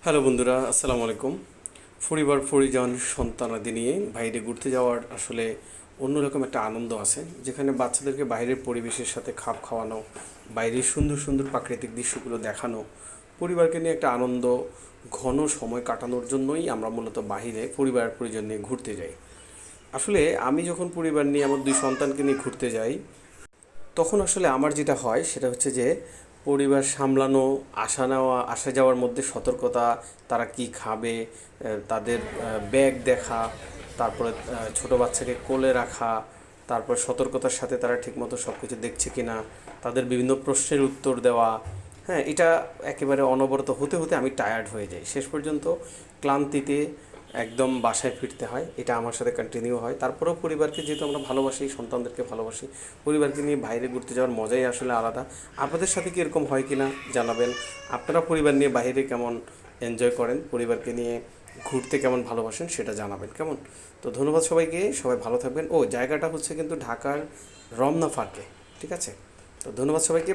Hello বন্ধুরা, আসসালামু আলাইকুম। পরিবার পরিজন সন্তানাদি নিয়ে বাইরে ঘুরতে যাওয়ার আসলে অন্যরকম একটা আনন্দ আছে, যেখানে বাচ্চাদেরকে বাইরের পরিবেশের সাথে খাপ খাওয়ানো, বাইরের সুন্দর সুন্দর প্রাকৃতিক দৃশ্যগুলো দেখানো, পরিবারকে নিয়ে একটা আনন্দ ঘন সময় কাটানোর জন্যই আমরা মূলত বাইরে পরিবার পরিজন নিয়ে ঘুরতে যাই। আসলে আমি যখন পরিবার নিয়ে আমার দুই সন্তানকে নিয়ে ঘুরতে যাই, তখন আসলে আমার যেটা হয় সেটা হচ্ছে যে পরিবার সামলানো, আসা নেওয়া আসা যাওয়ার মধ্যে সতর্কতা, তারা কি খাবে, তাদের ব্যাগ দেখা, তারপরে ছোটো বাচ্চাকে কোলে রাখা, তারপর সতর্কতার সাথে তারা ঠিকমতো সব কিছু দেখছে কি না, তাদের বিভিন্ন প্রশ্নের উত্তর দেওয়া। হ্যাঁ, এটা একেবারে অনবরত হতে হতে আমি টায়ার্ড হয়ে যাই, শেষ পর্যন্ত ক্লান্তিতে একদম বাসায় ফিরতে হয়। এটা আমার সাথে কন্টিনিউ হয়। তারপরেও পরিবারকে যেহেতু আমরা ভালোবাসি, সন্তানদেরকে ভালোবাসি, পরিবারকে নিয়ে বাইরে ঘুরতে যাওয়ার মজাই আসলে আলাদা। আপনাদের সাথে কি এরকম হয় কি না জানাবেন। আপনারা পরিবার নিয়ে বাইরে কেমন এনজয় করেন, পরিবারকে নিয়ে ঘুরতে কেমন ভালোবাসেন সেটা জানাবেন কেমন। তো ধন্যবাদ সবাইকে, সবাই ভালো থাকবেন। ও, জায়গাটা হচ্ছে কিন্তু ঢাকার রমনা পার্কে, ঠিক আছে? তো ধন্যবাদ সবাইকে।